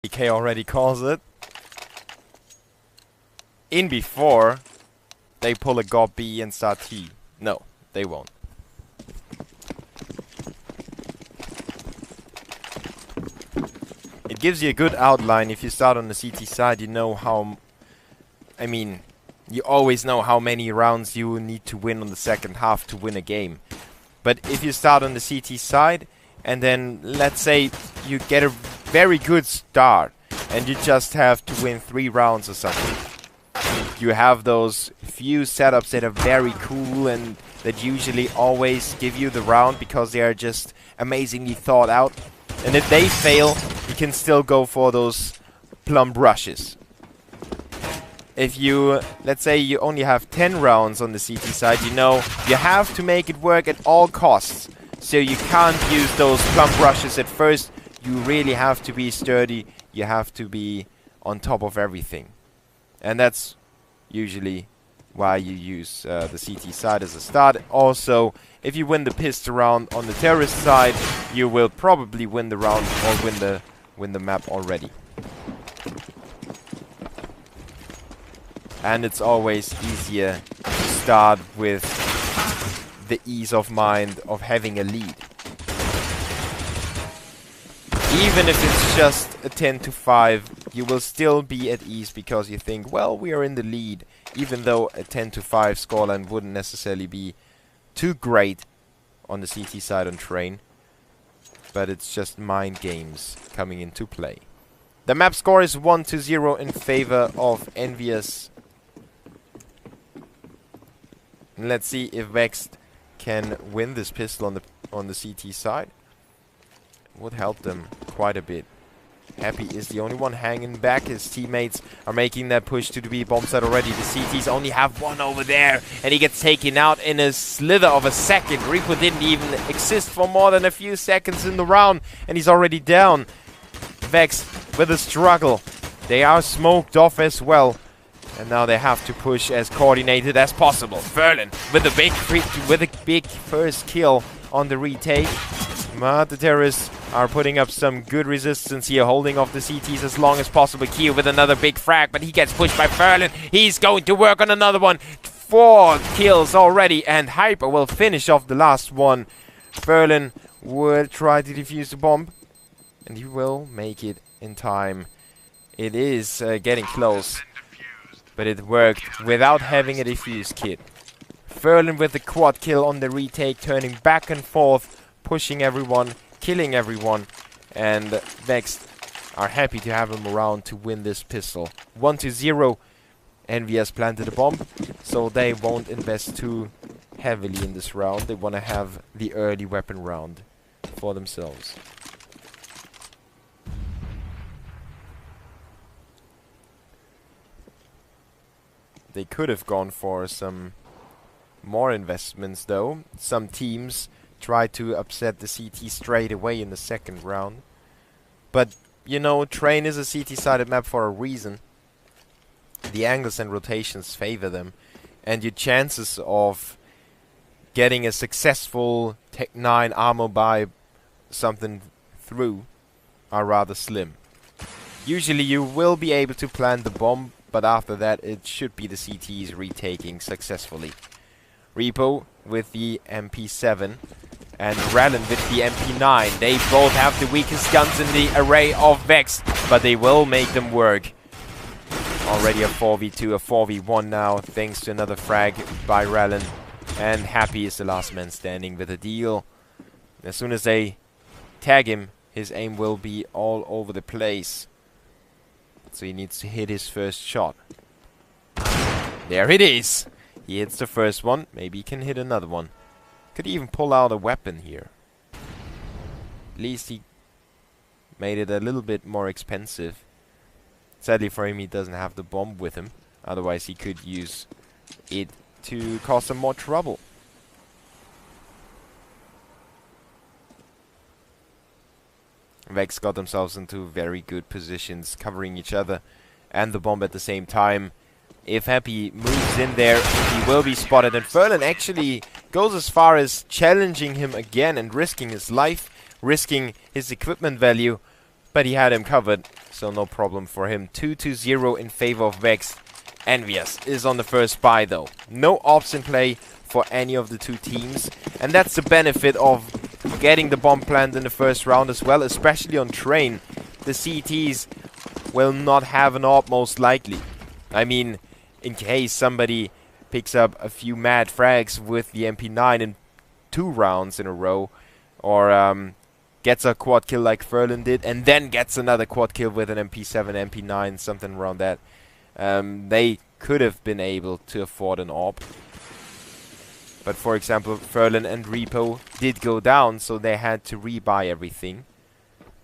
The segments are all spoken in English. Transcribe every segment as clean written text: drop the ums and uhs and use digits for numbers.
DK already calls it. In before they pull a GOB B and start T. No, they won't. It gives you a good outline. If you start on the CT side, you know how... I mean, you always know how many rounds you need to win on the second half to win a game. But if you start on the CT side, and then, let's say, you get a very good start, and you just have to win 3 rounds or something. You have those few setups that are very cool and that usually always give you the round because they are just amazingly thought out. And if they fail, you can still go for those plumb rushes. If you, let's say you only have 10 rounds on the CT side, you know you have to make it work at all costs. So you can't use those plumb rushes at first. You really have to be sturdy. You have to be on top of everything. And that's usually why you use the CT side as a start. Also, if you win the pistol round on the terrorist side, you will probably win the round or win the map already. And it's always easier to start with the ease of mind of having a lead. Even if it's just a 10-5, you will still be at ease because you think, well, we are in the lead. Even though a 10-5 scoreline wouldn't necessarily be too great on the CT side on train. But it's just mind games coming into play. The map score is 1-0 in favor of EnVyUs. Let's see if Vexed can win this pistol on the CT side. Would help them quite a bit. Happy is the only one hanging back. His teammates are making that push to the B bomb site already. The CTs only have one over there, and he gets taken out in a slither of a second. Reaper didn't even exist for more than a few seconds in the round, and he's already down. Vexed with a struggle. They are smoked off as well. And now they have to push as coordinated as possible. Ferlin with a big first kill on the retake. But the terrorists are putting up some good resistance here, holding off the CTs as long as possible. Keo with another big frag, but he gets pushed by Ferlin. He's going to work on another one. 4 kills already, and Hyper will finish off the last one. Ferlin will try to defuse the bomb, and he will make it in time. It is getting close. But it worked without having a defuse kit. Ferlin with the quad kill on the retake, turning back and forth, pushing everyone, killing everyone. And Vexed are happy to have him around to win this pistol. 1-0. EnVyUs planted a bomb, so they won't invest too heavily in this round. They want to have the early weapon round for themselves. They could have gone for some more investments though. Some teams tried to upset the CT straight away in the second round. But, you know, Train is a CT-sided map for a reason. The angles and rotations favor them. And your chances of getting a successful Tech 9 armor buy something through are rather slim. Usually you will be able to plant the bomb, but after that it should be the CTs retaking successfully. Repo with the MP7 and Rallen with the MP9. They both have the weakest guns in the array of Vexed, but they will make them work. Already a 4v2, a 4v1 now, thanks to another frag by Rallen. And Happy is the last man standing with a deal. As soon as they tag him, his aim will be all over the place. So he needs to hit his first shot. There it is! He hits the first one. Maybe he can hit another one. Could even pull out a weapon here. At least he made it a little bit more expensive. Sadly for him, he doesn't have the bomb with him. Otherwise he could use it to cause him more trouble. Vex got themselves into very good positions, covering each other and the bomb at the same time. If Happy moves in there, he will be spotted. And Ferlin actually goes as far as challenging him again and risking his life, risking his equipment value But he had him covered, so no problem for him. 2-0 in favor of Vexed. EnVyUs is on the first buy though. No ops in play for any of the two teams. And that's the benefit of getting the bomb plant in the first round as well, especially on train. The CTs will not have an op most likely. I mean, in case somebody picks up a few mad frags with the MP9 in 2 rounds in a row, or gets a quad kill like Furlan did, and then gets another quad kill with an MP7, MP9, something around that. They could have been able to afford an AWP. But for example, Furlan and Repo did go down, so they had to rebuy everything.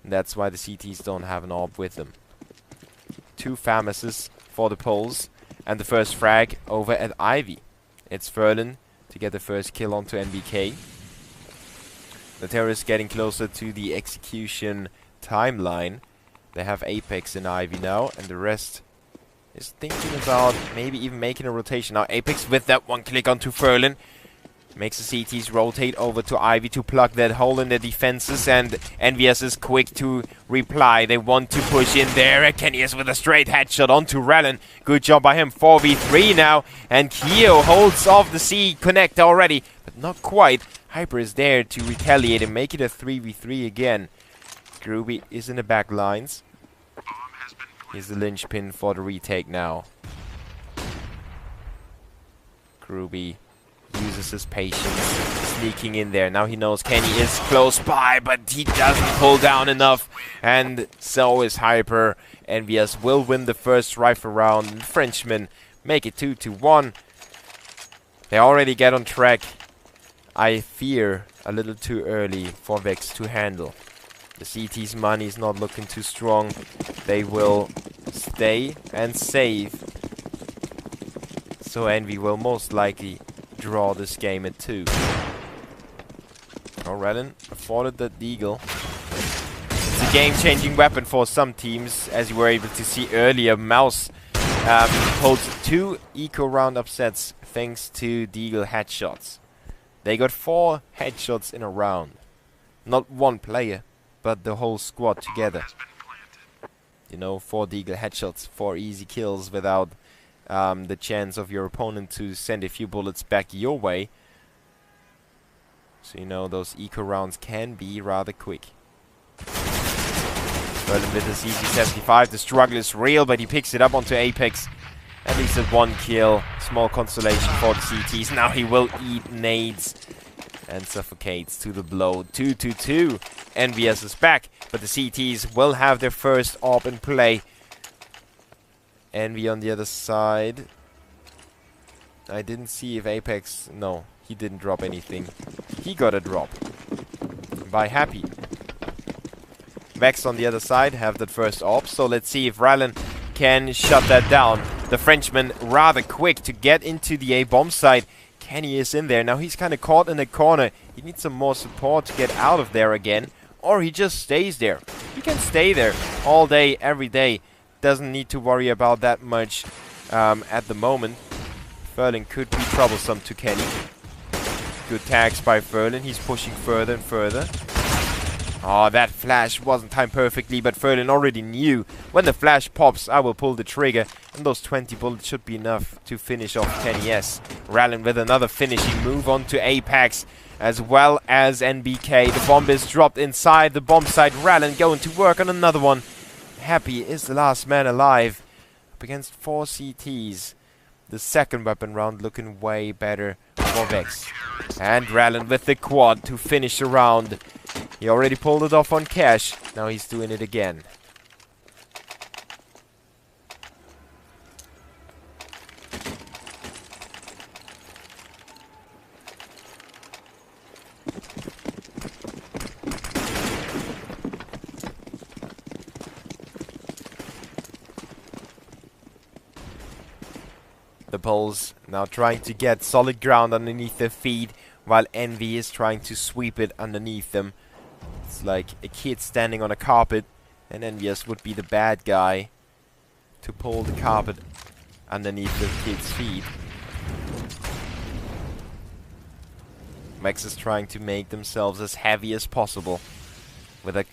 And that's why the CTs don't have an AWP with them. 2 Famases for the Poles, and the first frag over at Ivy. It's Furlan to get the first kill onto NBK. The terrorists getting closer to the execution timeline. They have Apex in Ivy now, and the rest is thinking about maybe even making a rotation. Now Apex with that one click onto Furlan makes the CTs rotate over to Ivy to plug that hole in their defenses, and EnVyUs is quick to reply. They want to push in there. Kenny is with a straight headshot onto Rallen. Good job by him. 4v3 now, and Keo holds off the C connect already, but not quite. Hyper is there to retaliate and make it a 3v3 again. Groovy is in the back lines. Here's the linchpin for the retake now. Groovy uses his patience, sneaking in there. Now he knows Kenny is close by, but he doesn't pull down enough. And so is Hyper. EnVyUs will win the first rifle round. Frenchmen make it 2-1. They already get on track. I fear a little too early for Vex to handle. The CT's money is not looking too strong. They will stay and save. So Envy will most likely draw this game at 2. Rallen afforded that deagle. It's a game-changing weapon for some teams, as you were able to see earlier. Mouse holds 2 eco round upsets thanks to deagle headshots. They got 4 headshots in a round. Not one player, but the whole squad together. You know, 4 deagle headshots, 4 easy kills without the chance of your opponent to send a few bullets back your way. So you know those eco rounds can be rather quick. Berlin with the CG75, the struggle is real, but he picks it up onto Apex. At least at 1 kill. Small consolation for the CTs. Now he will eat nades and suffocates to the blow. 2-2. EnVyUs is back, but the CTs will have their first AWP in play. Envy on the other side. I didn't see if Apex... No, he didn't drop anything. He got a drop. By Happy. Vex on the other side have that first AWP, so let's see if Rallen can shut that down. The Frenchman rather quick to get into the A-bomb site. Kenny is in there. Now he's kind of caught in a corner. He needs some more support to get out of there again. Or he just stays there. He can stay there all day, every day. Doesn't need to worry about that much at the moment. Furlan could be troublesome to Kenny. Good tags by Furlan. He's pushing further and further. Oh, that flash wasn't timed perfectly, but Furlan already knew when the flash pops, I will pull the trigger, and those 20 bullets should be enough to finish off Kenny S. Rallen with another finishing move onto Apex, as well as NBK. The bomb is dropped inside the bomb site. Rallen going to work on another one. Happy is the last man alive up against 4 CTs. The second weapon round looking way better for Vex. And Rallen with the quad to finish the round. He already pulled it off on Cash. Now he's doing it again. The Poles now trying to get solid ground underneath their feet, while Envy is trying to sweep it underneath them. It's like a kid standing on a carpet, and EnVyUs would be the bad guy to pull the carpet underneath the kid's feet. Max is trying to make themselves as heavy as possible with a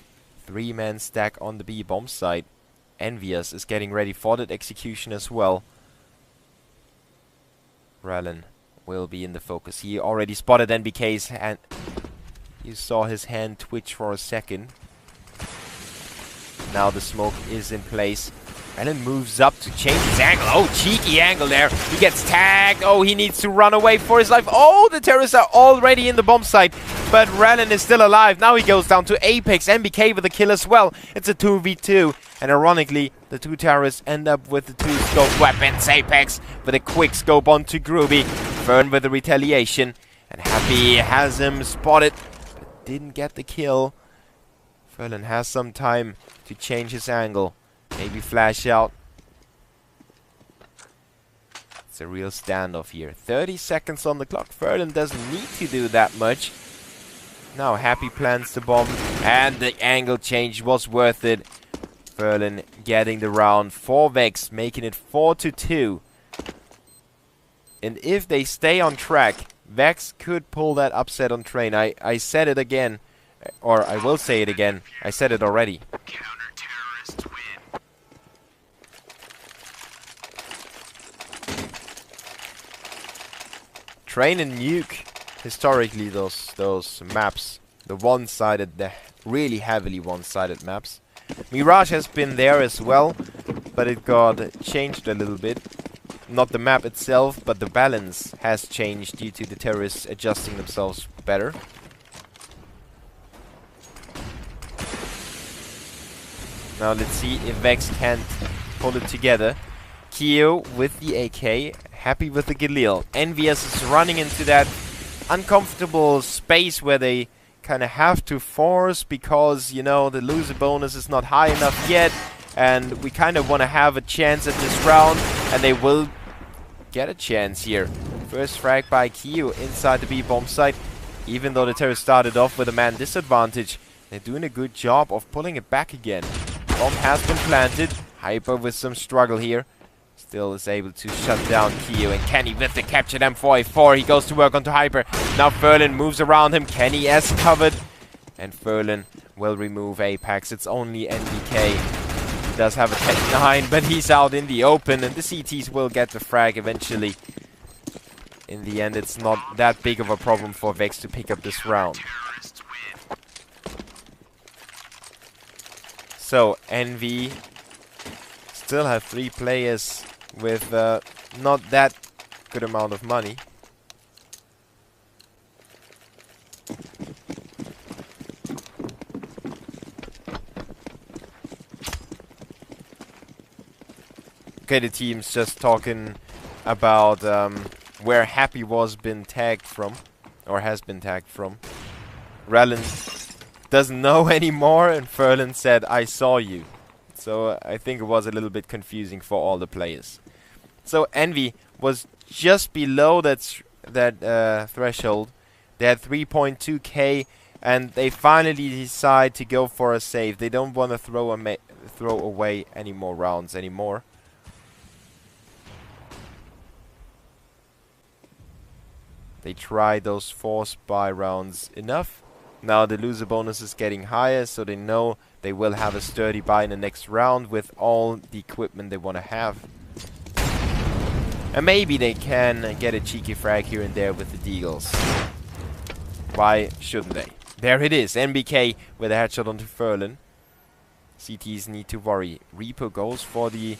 3-man stack on the B bomb site. EnVyUs is getting ready for that execution as well. Rallen will be in the focus. He already spotted NBK's hand. You saw his hand twitch for a second. Now the smoke is in place. Rallen moves up to change his angle. Oh, cheeky angle there. He gets tagged. Oh, he needs to run away for his life. Oh, the terrorists are already in the bomb site. But Rallen is still alive. Now he goes down to Apex. NBK with a kill as well. It's a 2v2. And ironically, the two terrorists end up with the 2-scope weapons. Apex with a quick scope onto Groovy. Fern with the retaliation. And Happy has him spotted. But didn't get the kill. Furlan has some time to change his angle. Maybe flash out. It's a real standoff here. 30 seconds on the clock. Furlan doesn't need to do that much. Now Happy plants the bomb. And the angle change was worth it. Furlan getting the round for Vex, making it 4-2. And if they stay on track, Vex could pull that upset on Train. I said it again. Or I will say it again. I said it already. Train and Nuke, historically those maps, the one-sided, the really heavily one-sided maps. Mirage has been there as well, but it got changed a little bit. Not the map itself, but the balance has changed due to the terrorists adjusting themselves better. Now let's see if Vex can't pull it together. Keo with the AK, Happy with the Galil. EnVyUs is running into that uncomfortable space where they kind of have to force because, you know, the loser bonus is not high enough yet. And we kind of want to have a chance at this round. And they will get a chance here. First frag by Keo inside the B bomb site. Even though the terrorists started off with a man disadvantage, they're doing a good job of pulling it back again. Bomb has been planted. Hyper with some struggle here. Still is able to shut down Keo. And Kenny with the captured M4A4. He goes to work onto Hyper. Now Furlan moves around him. Kenny is covered. And Furlan will remove Apex. It's only NBK. He does have a Tech-9, but he's out in the open. And the CTs will get the frag eventually. In the end, it's not that big of a problem for Vex to pick up this round. So, Envy still have 3 players with not that good amount of money. Okay, the team's just talking about where Happy was been tagged from, or has been tagged from. Rallen doesn't know anymore, and Furlan said, "I saw you." So I think it was a little bit confusing for all the players. So Envy was just below that threshold. They had 3.2k, and they finally decide to go for a save. They don't want to throw away any more rounds anymore. They tried those 4 spy rounds enough. Now the loser bonus is getting higher, so they know they will have a sturdy buy in the next round with all the equipment they want to have. And maybe they can get a cheeky frag here and there with the deagles. Why shouldn't they? There it is, NBK with a headshot onto Furlan. CTs need to worry. Reaper goes for the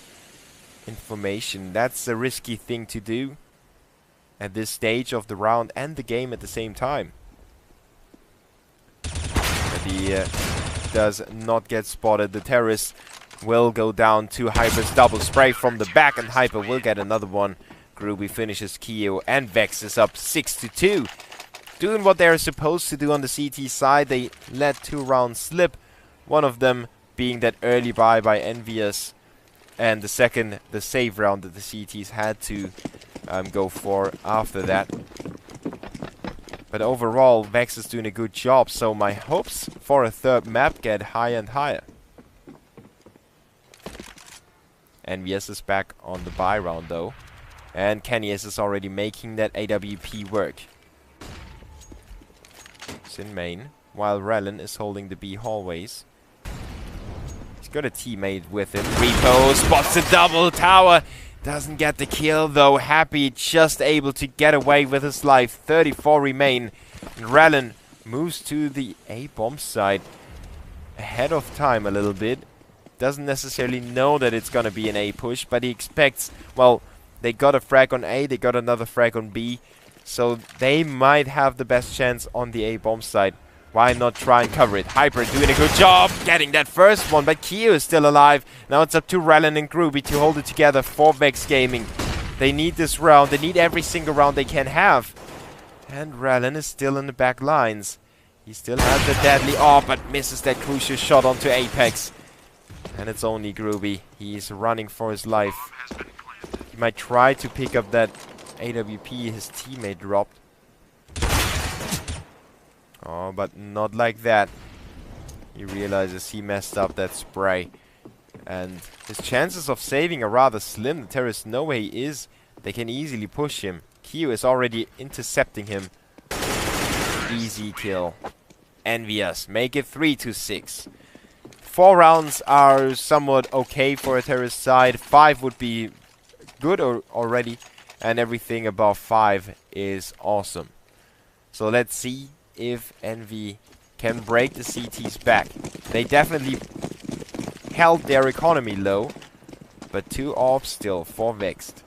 information. That's a risky thing to do at this stage of the round and the game at the same time. But he does not get spotted. The terrorist will go down to Hyper's double spray from the back, and Hyper will get another one. Groovy finishes Keo, and Vex is up 6-2. Doing what they're supposed to do on the CT side. They let 2 rounds slip. One of them being that early buy by EnVyUs, and the second, the save round that the CTs had to go for after that. But overall, Vex is doing a good job, so my hopes for a third map get higher and higher. EnVyUs is back on the buy round though, and Kenny is already making that AWP work. It's in main, while Rallen is holding the B hallways. got a teammate with him. Repo spots the double tower. Doesn't get the kill though. Happy just able to get away with his life. 34 remain. And Rallen moves to the A bomb side. Ahead of time a little bit. Doesn't necessarily know that it's gonna be an A push, but he expects, well, they got a frag on A, they got another frag on B. So they might have the best chance on the A bomb side. Why not try and cover it? Hyper doing a good job getting that first one, but Keo is still alive. Now it's up to Rallen and Groovy to hold it together for Vexed Gaming. They need this round. They need every single round they can have. And Rallen is still in the back lines. He still has the deadly but misses that crucial shot onto Apex. And it's only Groovy. He's running for his life. He might try to pick up that AWP his teammate dropped. Oh, but not like that. He realizes he messed up that spray. And his chances of saving are rather slim. The terrorists know where he is. They can easily push him. Q is already intercepting him. Easy kill. EnVyUs make it 3-6. 4 rounds are somewhat okay for a terrorist side. 5 would be good already. And everything above 5 is awesome. So let's see if Envy can break the CT's back. They definitely held their economy low, but 2 orbs still for Vexed.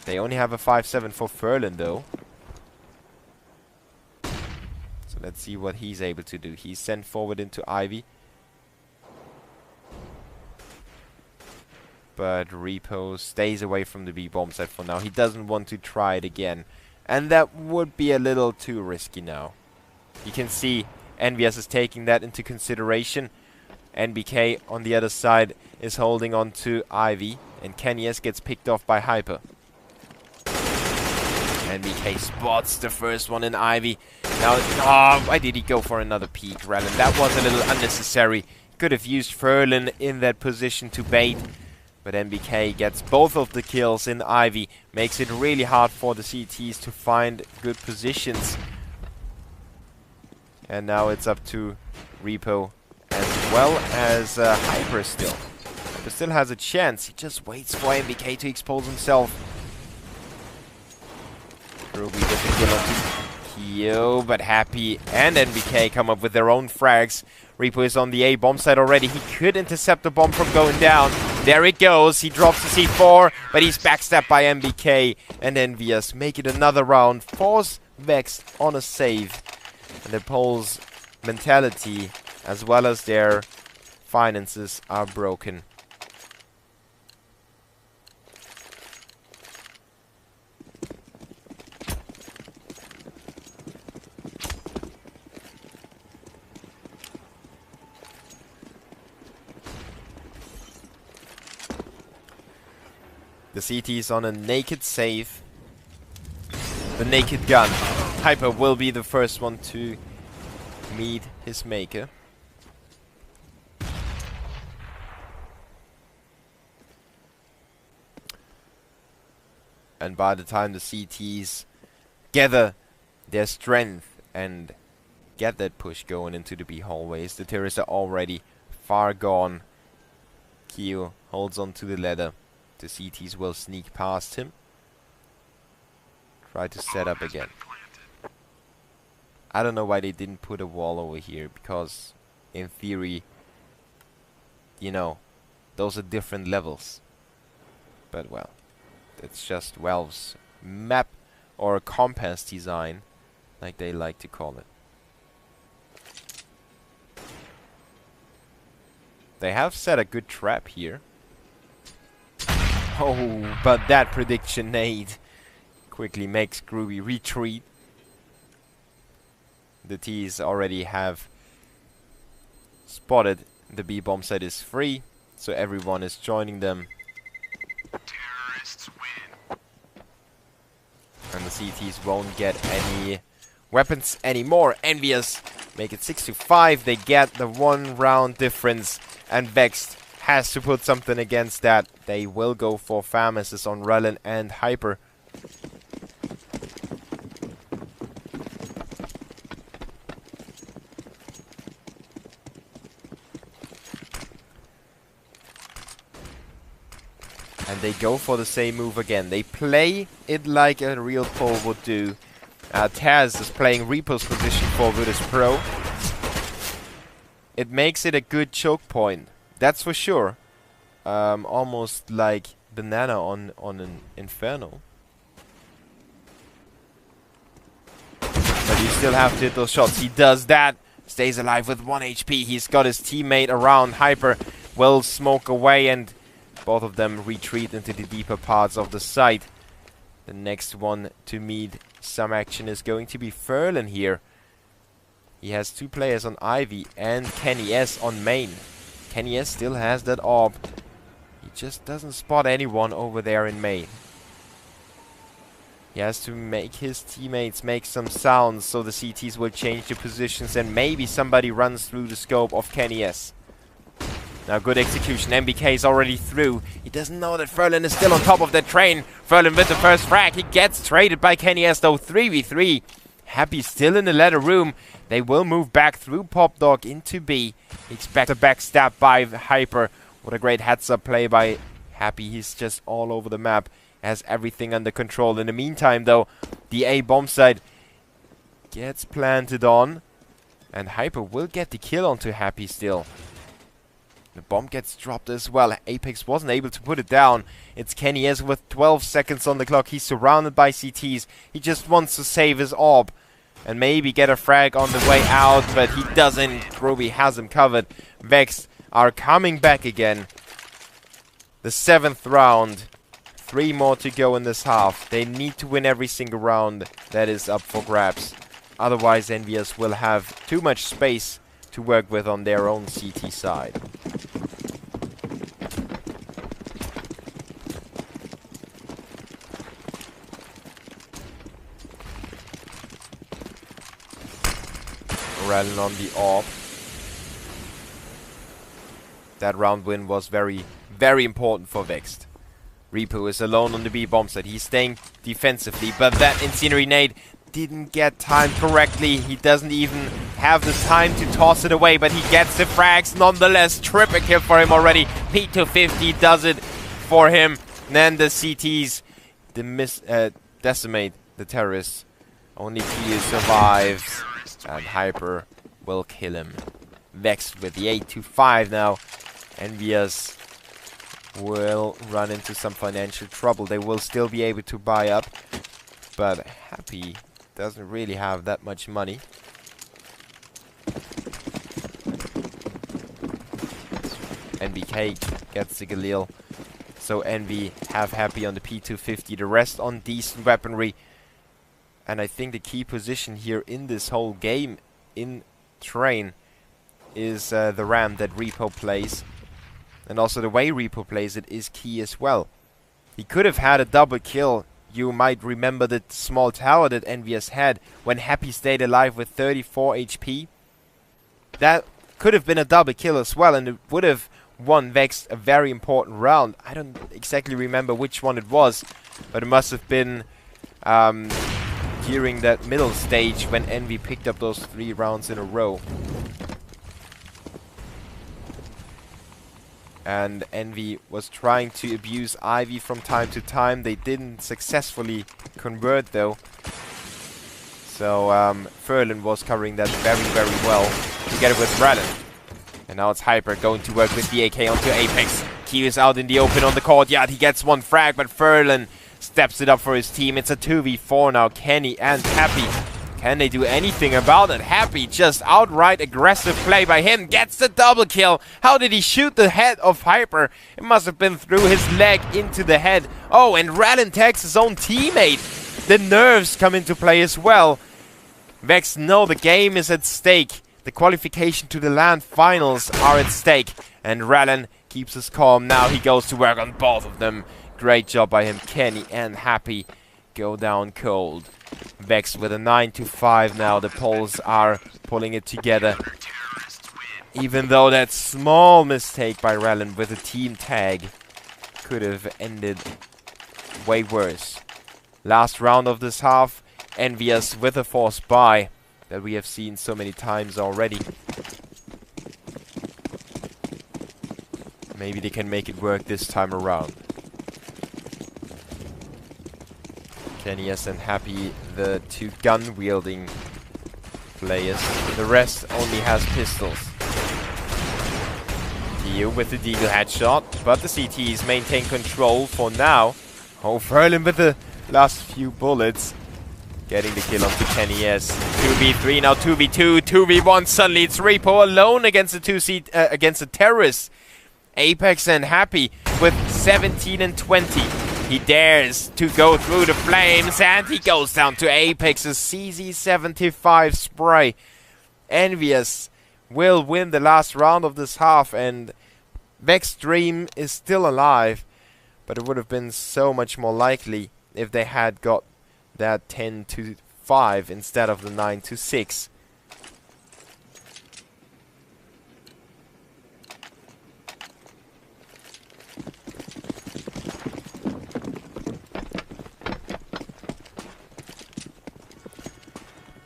They only have a 5-7 for Furlan though. So let's see what he's able to do. He's sent forward into Ivy. But Repo stays away from the B bomb site for now. He doesn't want to try it again. And that would be a little too risky now. You can see EnVyUs is taking that into consideration. NBK on the other side is holding on to Ivy. And Kenyes gets picked off by Hyper. NBK spots the first one in Ivy. Now, why did he go for another peek, Rallen? That was a little unnecessary. Could have used Furlan in that position to bait. But NBK gets both of the kills in Ivy. Makes it really hard for the CTs to find good positions. And now it's up to Repo as well as Hyper still. Hyper still has a chance. He just waits for NBK to expose himself. Ruby with the kill onto Kyo, but Happy and NBK come up with their own frags. Repo is on the A bomb side already. He could intercept the bomb from going down. There it goes. He drops the C4, but he's backstabbed by NBK. And EnVyUs make it another round. Force Vexed on a save. And the Poles' mentality, as well as their finances, are broken. The CT is on a naked save. The naked gun. Hyper will be the first one to meet his maker. And by the time the CTs gather their strength and get that push going into the B hallways, the terrorists are already far gone. Kyo holds on to the ladder. The CTs will sneak past him. Try to set up again. I don't know why they didn't put a wall over here, because in theory, you know, those are different levels. But well, it's just Valve's map or compass design, like they like to call it. They have set a good trap here. Oh, but that prediction nade quickly makes Groovy retreat. The T's already have spotted the B bomb site is free, so everyone is joining them. Terrorists win. And the CTs won't get any weapons anymore. EnVyUs make it 6-5. They get the 1 round difference, and Vexed has to put something against that. They will go for Famishes on Rallen and Hyper. And they go for the same move again. They play it like a real pro would do. Taz is playing Repo's position for Virtus Pro. It makes it a good choke point. That's for sure. Almost like Banana on an Inferno. But you still have to hit those shots. He does that. Stays alive with 1 HP. He's got his teammate around. Hyper will smoke away and both of them retreat into the deeper parts of the site. The next one to meet some action is going to be Furlan here. He has 2 players on Ivy and Kenny S on main. Kenny S still has that orb. He just doesn't spot anyone over there in main. He has to make his teammates make some sounds so the CTs will change the positions and maybe somebody runs through the scope of Kenny S. Now good execution. MBK is already through. He doesn't know that Furlan is still on top of that train. Furlan with the first frag. He gets traded by Kenny S though. 3v3. Happy still in the ladder room. They will move back through Pop Dog into B. Expect a backstab by Hyper. What a great heads up play by Happy. He's just all over the map. Has everything under control. In the meantime though, the A bomb site gets planted on. And Hyper will get the kill onto Happy still. The bomb gets dropped as well. Apex wasn't able to put it down. It's Kenny S with 12 seconds on the clock. He's surrounded by CTs. He just wants to save his orb. And maybe get a frag on the way out. But he doesn't. Ruby has him covered. Vexed are coming back again. The 7th round. 3 more to go in this half. They need to win every single round that is up for grabs. Otherwise EnVyUs will have too much space to work with on their own CT side. Rallying on the orb. That round win was very, very important for Vexed. Repo is alone on the B bomb site. He's staying defensively, but that incendiary nade didn't get timed correctly. He doesn't even have the time to toss it away, but he gets the frags nonetheless. Triple kill for him already. P250 does it for him. And then the CTs decimate the terrorists. Only P survives, and Hyper will kill him. Vexed with the 8-5 now. EnVyUs will run into some financial trouble. They will still be able to buy up, but Happy doesn't really have that much money. NBK gets the Galil, so Envy have Happy on the P250, the rest on decent weaponry. And I think the key position here in this whole game in Train is the ramp that Repo plays. And also the way Repo plays it is key as well. He could have had a double kill. You might remember the small tower that EnVyUs had when Happy stayed alive with 34 HP. That could have been a double kill as well, and it would have won Vexed a very important round. I don't exactly remember which one it was, but it must have been during that middle stage when Envy picked up those 3 rounds in a row. And Envy was trying to abuse Ivy from time to time. They didn't successfully convert though. So Furlan was covering that very, very well together with Rallen. And now it's Hyper going to work with the AK onto Apex. Q is out in the open on the courtyard. He gets 1 frag, but Furlan steps it up for his team. It's a 2v4 now. Kenny and Happy. Can they do anything about it? Happy, just outright aggressive play by him. Gets the double kill. How did he shoot the head of Hyper? It must have been through his leg into the head. Oh, and Rallen tags his own teammate. The nerves come into play as well. Vex know the game is at stake. The qualification to the LAN finals are at stake. And Rallen keeps his calm. Now he goes to work on both of them. Great job by him. Kenny and Happy go down cold. Vex with a 9-5 now. The Poles are pulling it together. Even though that small mistake by Rallen with a team tag could have ended way worse. Last round of this half. EnVyUs with a forced buy that we have seen so many times already. Maybe they can make it work this time around. Kenny's and Happy, the two gun-wielding players. The rest only has pistols. Theo with the Deagle headshot, but the CTs maintain control for now. Oh, Ferlin with the last few bullets. Getting the kill onto Kenny's. 2v3, now 2v2, 2v1. Suddenly it's Repo alone against the against the terrorists. Apex and Happy with 17 and 20. He dares to go through the flames, and he goes down to Apex's CZ75 spray. EnVyUs will win the last round of this half, and Vexed Dream is still alive, but it would have been so much more likely if they had got that 10-5 instead of the 9-6.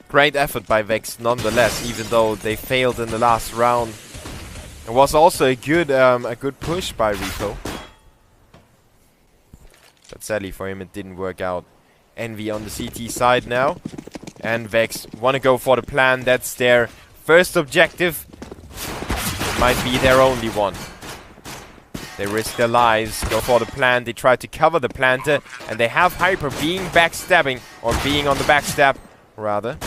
Great effort by Vex nonetheless, even though they failed in the last round. It was also a good push by Rico. But sadly for him it didn't work out. Envy on the CT side now. And Vex want to go for the plan. That's their first objective. Might be their only one. They risk their lives, go for the plant. They try to cover the planter. And they have Hyper being backstabbing, or being on the backstab, rather.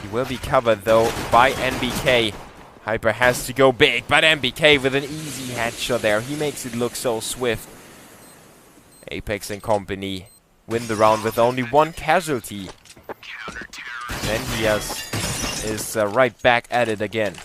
He will be covered though by NBK. Hyper has to go big, but NBK with an easy headshot there. He makes it look so swift. Apex and company win the round with only one casualty. And EnVyUs is right back at it again.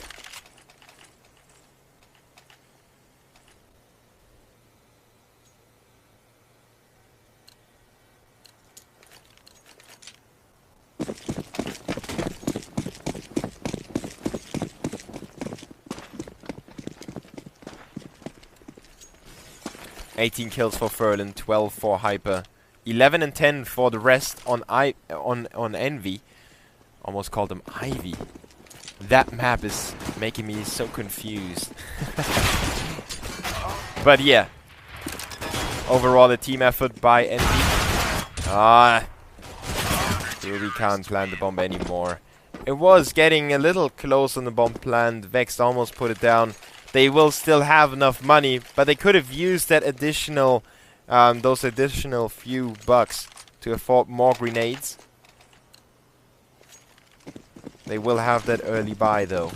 $18 kills for Ferlin, 12 for Hyper, 11 and 10 for the rest on Envy. Almost called him Ivy. That map is making me so confused. But yeah, overall a team effort by Envy. Really can't plant the bomb anymore. It was getting a little close on the bomb plant. Vexed almost put it down. They will still have enough money, but they could have used that additional, those additional few bucks to afford more grenades. They will have that early buy though,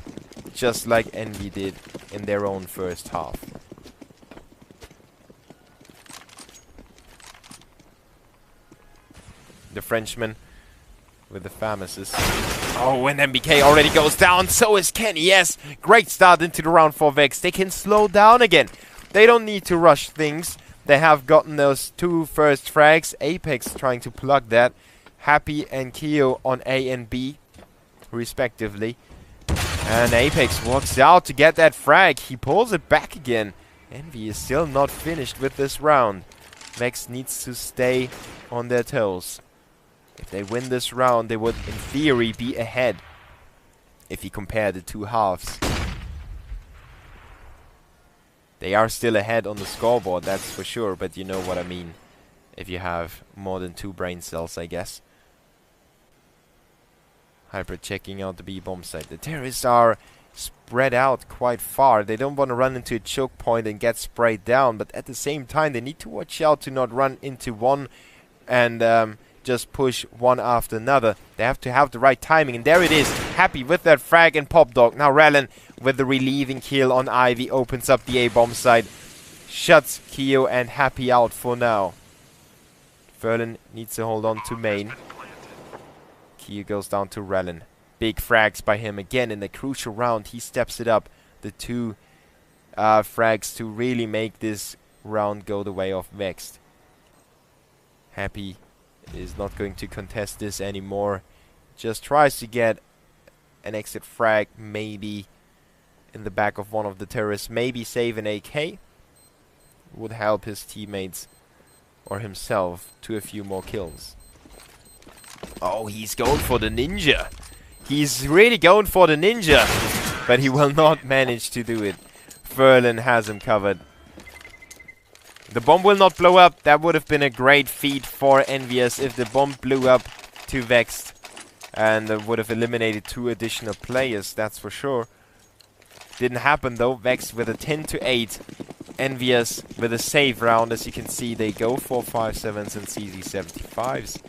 just like Envy did in their own first half. The Frenchman with the pharmacist. Oh, and MBK already goes down. So is Kenny. Yes, great start into the round for Vex. They can slow down again. They don't need to rush things. They have gotten those two first frags. Apex trying to plug that. Happy and Keo on A and B, respectively. And Apex walks out to get that frag. He pulls it back again. Envy is still not finished with this round. Vex needs to stay on their toes. If they win this round, they would, in theory, be ahead. If you compare the two halves. They are still ahead on the scoreboard, that's for sure. But you know what I mean. If you have more than 2 brain cells, I guess. Hyper checking out the B-bomb site. The terrorists are spread out quite far. They don't want to run into a choke point and get sprayed down. But at the same time, they need to watch out to not run into one and just push one after another. They have to have the right timing, and there it is. Happy with that frag and pop dog. Now Rallen with the relieving kill on Ivy opens up the A-bomb side, shuts Keo and Happy out for now. Ferlin needs to hold on to main. Keo goes down to Rallen. Big frags by him again in the crucial round. He steps it up. The 2 frags to really make this round go the way of Vexed. Happy is not going to contest this anymore. Just tries to get an exit frag, maybe in the back of one of the terrorists. Maybe save an AK. Would help his teammates or himself to a few more kills. Oh, he's going for the ninja. He's really going for the ninja. But he will not manage to do it. Ferlin has him covered. The bomb will not blow up. That would have been a great feat for EnVyUs if the bomb blew up to Vexed. And would have eliminated 2 additional players, that's for sure. Didn't happen though. Vexed with a 10-8. EnVyUs with a save round. As you can see, they go for 5.7s and CZ75s.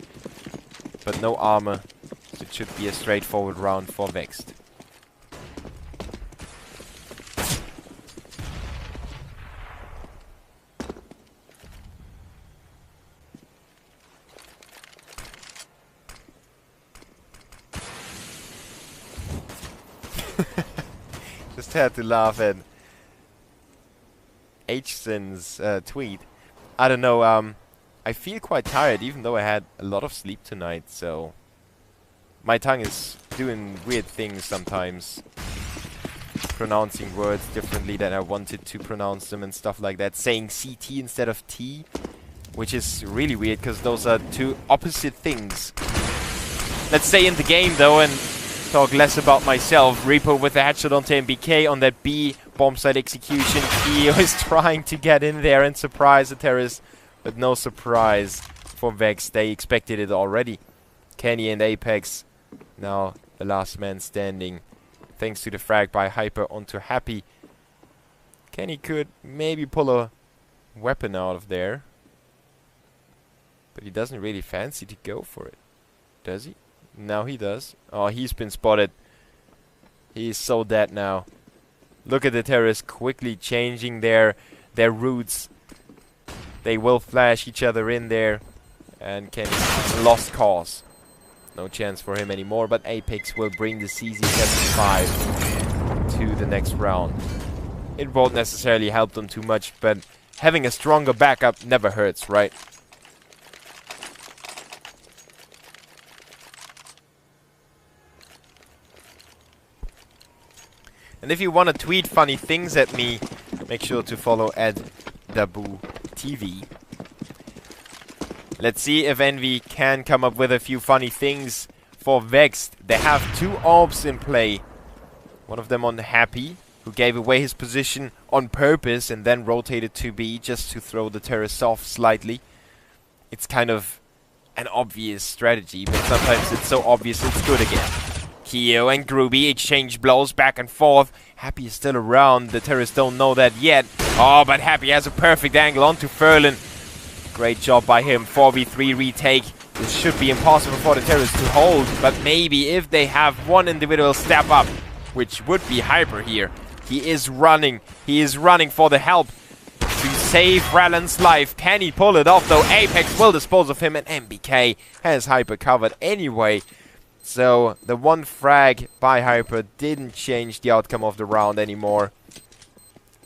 But no armor. So it should be a straightforward round for Vexed. Just had to laugh at Hson's tweet. I don't know, I feel quite tired even though I had a lot of sleep tonight, so my tongue is doing weird things sometimes. Pronouncing words differently than I wanted to pronounce them and stuff like that. Saying CT instead of T, which is really weird because those are 2 opposite things. Let's stay in the game though and talk less about myself. Repo with a headshot onto MBK on that B bomb site execution. Keo is trying to get in there and surprise the terrorist, but no surprise for Vex. They expected it already. Kenny and Apex now the last man standing. Thanks to the frag by Hyper onto Happy. Kenny could maybe pull a weapon out of there, but he doesn't really fancy to go for it, does he? Now he does. Oh, he's been spotted. He's so dead now. Look at the terrorists quickly changing their routes. They will flash each other in there. And Kenny lost cause. No chance for him anymore. But Apex will bring the CZ75 to the next round. It won't necessarily help them too much, but having a stronger backup never hurts, right? And if you want to tweet funny things at me, make sure to follow @DabuTV. Let's see if Envy can come up with a few funny things for Vexed. They have 2 orbs in play. One of them on Happy, who gave away his position on purpose and then rotated to B just to throw the terrorists off slightly. It's kind of an obvious strategy, but sometimes it's so obvious it's good again. Keo and Groovy exchange blows back and forth. Happy is still around. The terrorists don't know that yet. Oh, but Happy has a perfect angle onto Furlan. Great job by him. 4v3 retake. This should be impossible for the terrorists to hold, but maybe if they have one individual step up, which would be Hyper here. He is running. He is running for the help to save Rallan's life. Can he pull it off though? Apex will dispose of him, and MBK has Hyper covered anyway. So the one frag by Hyper didn't change the outcome of the round anymore.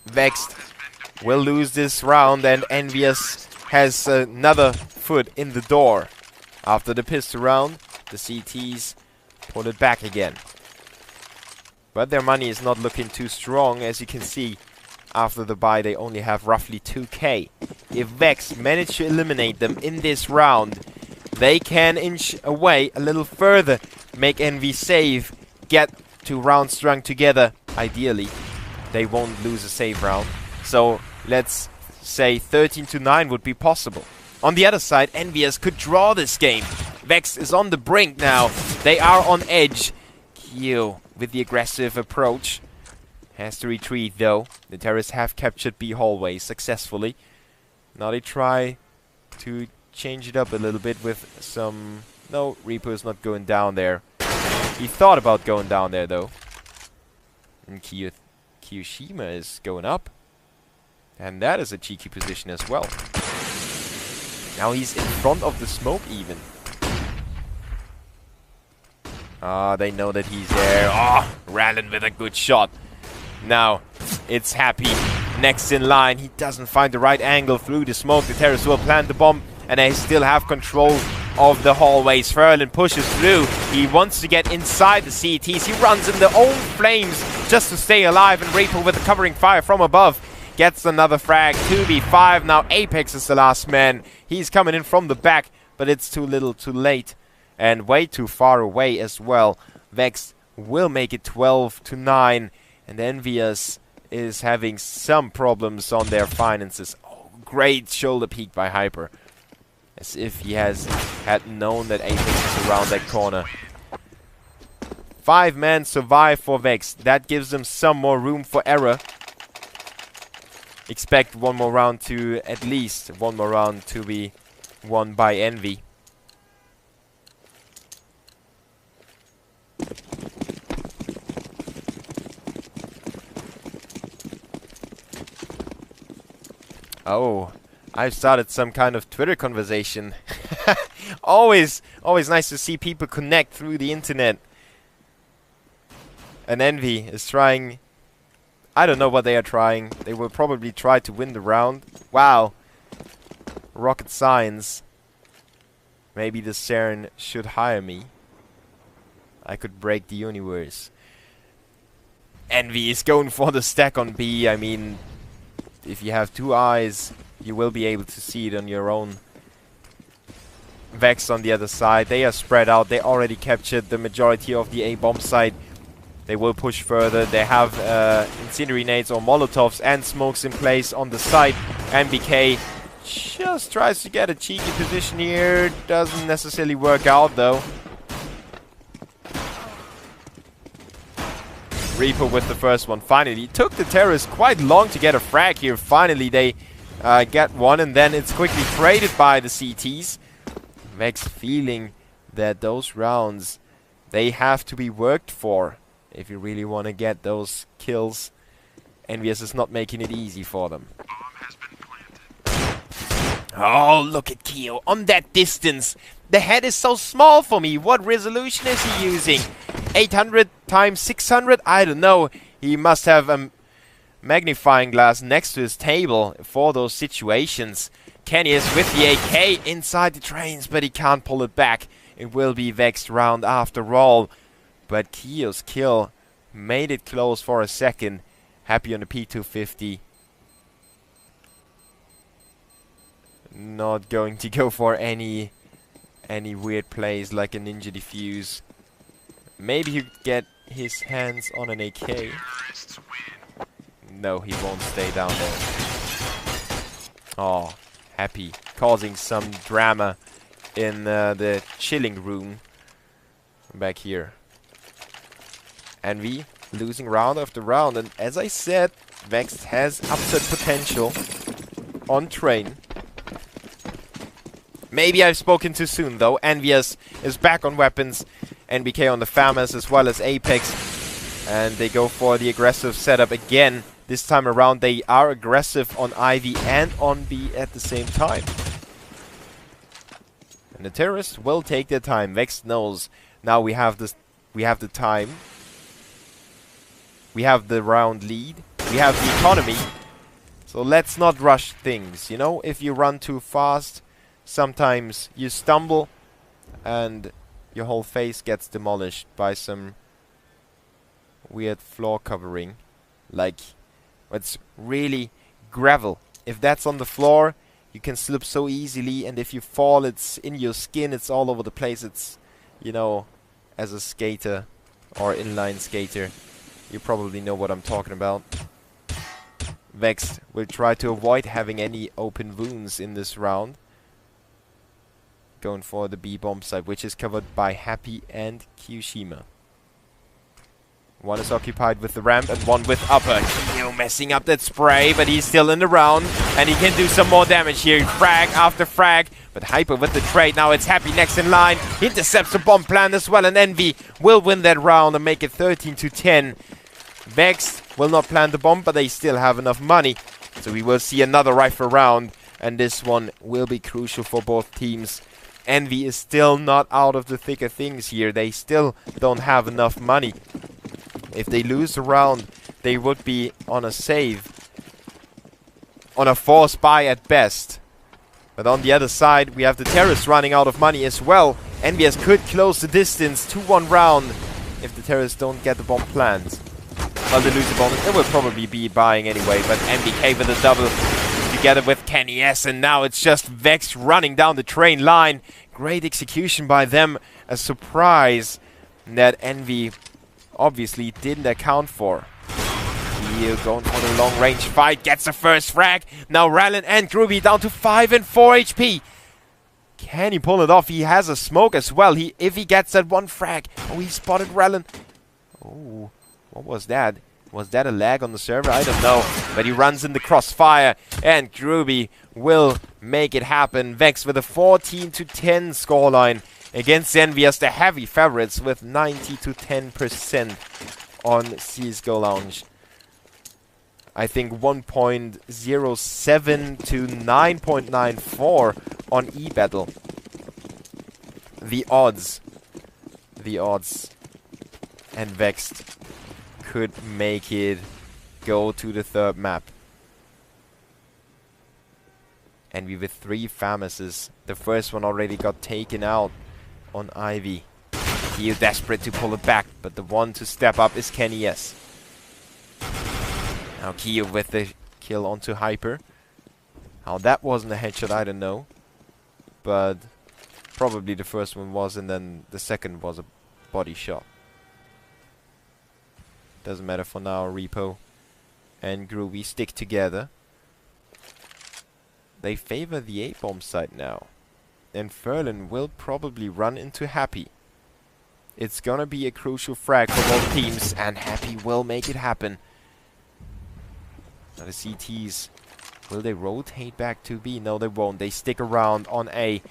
Vexed will lose this round, and EnVyUs has another foot in the door. After the pistol round, the CTs pull it back again. But their money is not looking too strong. As you can see, after the buy they only have roughly 2k. If Vex manage to eliminate them in this round, they can inch away a little further, make Envy save, get 2 rounds strung together. Ideally, they won't lose a save round. So let's say 13-9 would be possible. On the other side, EnVyUs could draw this game. Vex is on the brink now. They are on edge. Kyo with the aggressive approach has to retreat though. The terrorists have captured B hallway successfully. Now they try to change it up a little bit with some... No, Reaper is not going down there. He thought about going down there though. And Kiyoshima is going up. And that is a cheeky position as well. Now he's in front of the smoke even. Ah, they know that he's there. Ah, Rallan with a good shot. Now, it's Happy. Next in line. He doesn't find the right angle through the smoke. The terrorists will plant the bomb. And they still have control of the hallways. Furlan pushes through. He wants to get inside the CTs. He runs in their own flames just to stay alive. And Reaper with a covering fire from above gets another frag. 2v5. Now Apex is the last man. He's coming in from the back, but it's too little too late. And way too far away as well. Vex will make it 12-9. And EnVyUs is having some problems on their finances. Oh, great shoulder peek by Hyper. As if he had known that Apex is around that corner. 5 men survive for Vex. That gives them some more room for error. Expect one more round to, at least one more round to be won by Envy. Oh, I've started some kind of Twitter conversation. always nice to see people connect through the internet. And Envy is trying... I don't know what they are trying. They will probably try to win the round. Wow. Rocket science. Maybe the CERN should hire me. I could break the universe. Envy is going for the stack on B. I mean, if you have 2 eyes, you will be able to see it on your own. Vex on the other side. They are spread out. They already captured the majority of the A bomb site. They will push further. They have incendiary nades or molotovs and smokes in place on the site. MBK just tries to get a cheeky position here. Doesn't necessarily work out though. Reaper with the first one. Finally, it took the terrorists quite long to get a frag here. Finally, they get one, and then it's quickly traded by the CTs. Vex feeling that those rounds, they have to be worked for. If you really want to get those kills, EnVyUs is not making it easy for them. Oh, look at Keo on that distance. The head is so small for me. What resolution is he using? 800 times 600? I don't know. He must have a magnifying glass next to his table for those situations. Kenny is with the AK inside the trains, but he can't pull it back. It will be Vexed round after all. But Keo's kill made it close for a second. Happy on the P250. Not going to go for any weird plays like a ninja defuse. Maybe he'll get his hands on an AK. No, he won't stay down there. Oh, Happy causing some drama in the chilling room back here. Envy losing round after round, and as I said, Vexed has upset potential on train. Maybe I've spoken too soon though. EnVyUs is back on weapons, NBK on the Farmers as well as Apex, and they go for the aggressive setup again. This time around they are aggressive on Ivy and on B at the same time. And the terrorists will take their time. Vexed knows now we have the time. We have the round lead. We have the economy. So let's not rush things. You know, if you run too fast, sometimes you stumble and your whole face gets demolished by some weird floor covering. Like, it's really gravel. If that's on the floor, you can slip so easily, and if you fall, it's in your skin, it's all over the place. It's, you know, as a skater or inline skater, you probably know what I'm talking about. Vexed will try to avoid having any open wounds in this round. Going for the B bomb site, which is covered by Happy and Kyushima. One is occupied with the ramp and one with upper. Kyo messing up that spray, but he's still in the round. And he can do some more damage here. Frag after frag. But Hyper with the trade. Now it's Happy next in line. Intercepts the bomb plan as well. And Envy will win that round and make it 13-10. Vexed will not plant the bomb, but they still have enough money. So we will see another rifle round. And this one will be crucial for both teams. Envy is still not out of the thick of things here. They still don't have enough money. If they lose the round, they would be on a save. On a force buy at best. But on the other side, we have the terrorists running out of money as well. EnVyUs could close the distance to 1 round if the terrorists don't get the bomb planned. Well, they lose the bomb. They will probably be buying anyway, but MBK with a double together with Kenny S, and now it's just Vexed running down the train line. Great execution by them. A surprise that Envy obviously didn't account for. Keo going for the long range fight, gets the first frag. Now Rallen and Groovy down to 5 and 4 HP. Can he pull it off? He has a smoke as well. If he gets that one frag. Oh, he spotted Rallen. Oh, what was that? Was that a lag on the server? I don't know. But he runs in the crossfire. And Groovy will make it happen. Vex with a 14-10 scoreline against EnVyUs, the heavy favorites, with 90 to 10% on CSGO Lounge. I think 1.07 to 9.94 on eBattle. The odds. And Vexed could make it go to the third map. And we with 3 Famuses. The first one already got taken out on Ivy. Keo desperate to pull it back, but the one to step up is Kenny S. Now Keo with the kill onto Hyper. How that wasn't a headshot, I don't know. But probably the first one was, and then the second was a body shot. Doesn't matter for now. Repo and Groovy stick together. They favor the A-bomb side now. And Ferlin will probably run into Happy. It's gonna be a crucial frag for both teams, and Happy will make it happen. Now the CTs, will they rotate back to B? No, they won't. They stick around on A.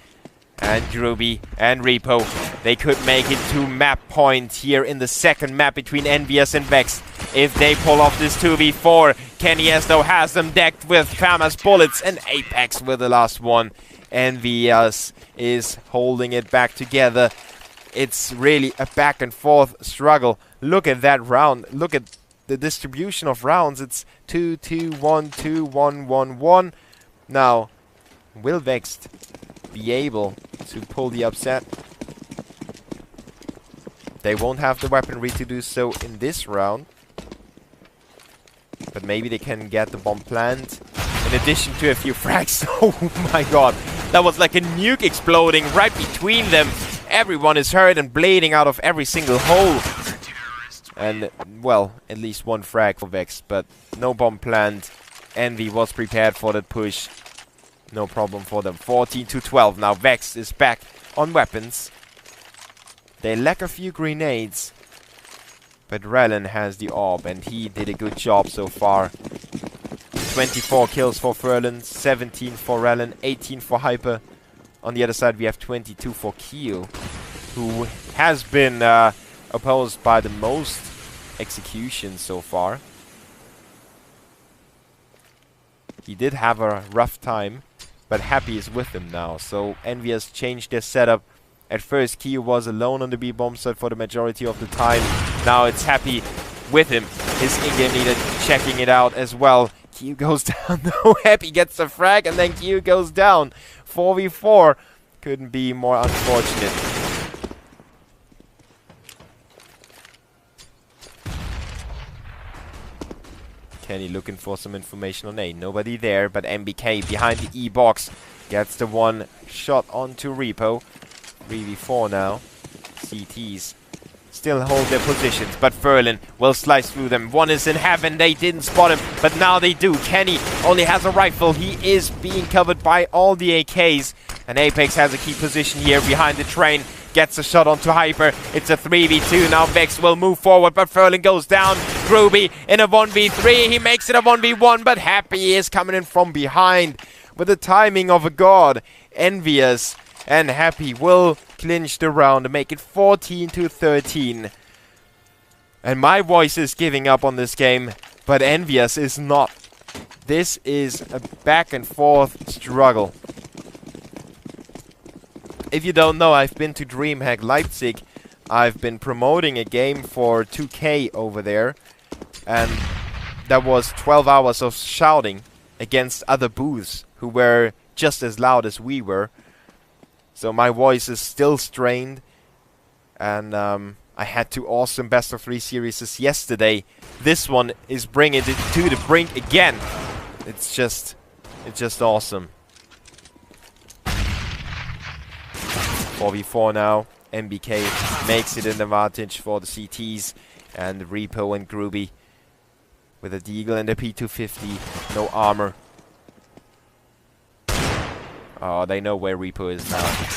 And Groovy and Repo, they could make it to map point here in the second map between EnVyUs and Vex. If they pull off this 2v4, Kenny S though has them decked with FAMAS bullets, and Apex with the last one. EnVyUs is holding it back together. It's really a back and forth struggle. Look at that round. Look at the distribution of rounds. It's 2-2, 1-2, 1-1-1. Now, will Vexed be able to pull the upset? They won't have the weaponry to do so in this round. But maybe they can get the bomb planted in addition to a few frags. Oh my god. That was like a nuke exploding right between them. Everyone is hurt and bleeding out of every single hole. And, well, at least one frag for Vex, but no bomb planned. Envy was prepared for that push. No problem for them. 14-12. Now Vex is back on weapons. They lack a few grenades. But Rallen has the orb, and he did a good job so far. 24 kills for Ferlin, 17 for Rallen, 18 for Hyper. On the other side, we have 22 for Keo, who has been opposed by the most executions so far. He did have a rough time, but Happy is with him now. So EnVyUs changed their setup. At first, Keo was alone on the B bomb site for the majority of the time. Now it's Happy with him. His in-game leader checking it out as well. Keo goes down. No, Happy gets the frag, and then Keo goes down. 4v4. Couldn't be more unfortunate. Kenny looking for some information on A. Nobody there, but MBK behind the E-box gets the one shot onto Repo. 3v4 now. CTs still hold their positions, but Ferlin will slice through them. One is in heaven. They didn't spot him, but now they do. Kenny only has a rifle. He is being covered by all the AKs, and Apex has a key position here behind the train. Gets a shot onto Hyper. It's a 3v2. Now Vex will move forward, but Ferlin goes down. Groovy in a 1v3. He makes it a 1v1, but Happy is coming in from behind with the timing of a god. EnVyUs and Happy will clinch the round and make it 14-13. And my voice is giving up on this game, but EnVyUs is not. This is a back and forth struggle. If you don't know, I've been to DreamHack Leipzig. I've been promoting a game for 2K over there. And that was 12 hours of shouting against other booths who were just as loud as we were. So my voice is still strained. And I had 2 awesome best of 3 series yesterday. This one is bringing it to the brink again. It's just awesome. 4v4 now. MBK makes it an advantage for the CTs. And Repo and Groovy with a Deagle and a P250. No armor. Oh, they know where Reaper is now.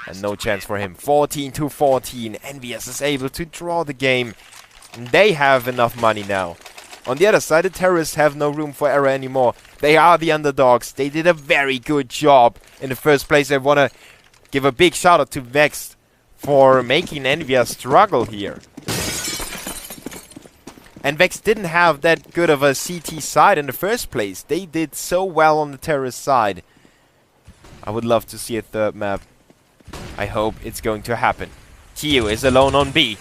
And no chance for him. 14-14. EnVyUs is able to draw the game. And they have enough money now. On the other side, the terrorists have no room for error anymore. They are the underdogs. They did a very good job in the first place. I want to give a big shout out to Vexed for making EnVyUs struggle here. And Vexed didn't have that good of a CT side in the first place. They did so well on the terrorist side. I would love to see a third map. I hope it's going to happen. Q is alone on B,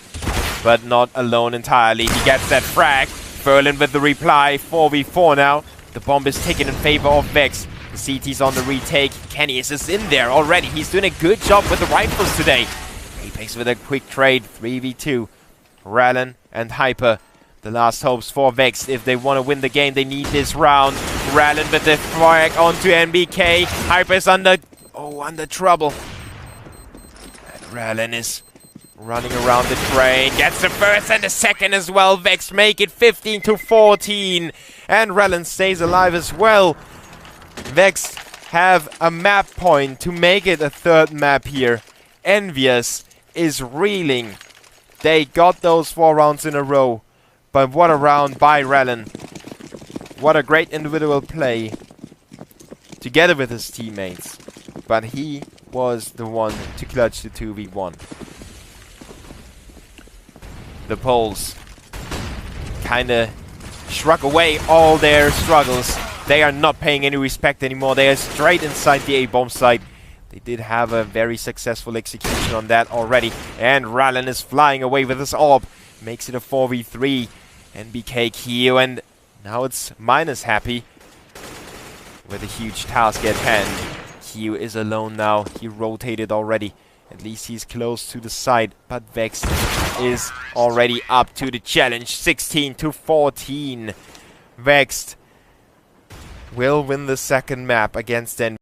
but not alone entirely. He gets that frag. Berlin with the reply. 4v4 now. The bomb is taken in favor of Vex. The CT's on the retake. Kenny is just in there already. He's doing a good job with the rifles today. Apex with a quick trade. 3v2. Rallen and Hyper. The last hopes for Vexed. If they want to win the game, they need this round. Rallen with the frag onto NBK. Hyper's under trouble. And Rallen is running around the train. Gets the first and the second as well. Vexed make it 15-14. And Rallen stays alive as well. Vexed have a map point to make it a third map here. EnVyUs is reeling. They got those 4 rounds in a row. But what a round by Rallen. What a great individual play together with his teammates. But he was the one to clutch the 2v1. The Poles kinda shrug away all their struggles. They are not paying any respect anymore. They are straight inside the A-bomb site. They did have a very successful execution on that already. And Rallen is flying away with his orb. Makes it a 4v3. NBK Q, and now it's Minus happy with a huge task at hand. Q is alone now. He rotated already. At least he's close to the side, but Vexed is already up to the challenge. 16-14. Vexed will win the second map against EnVyUs.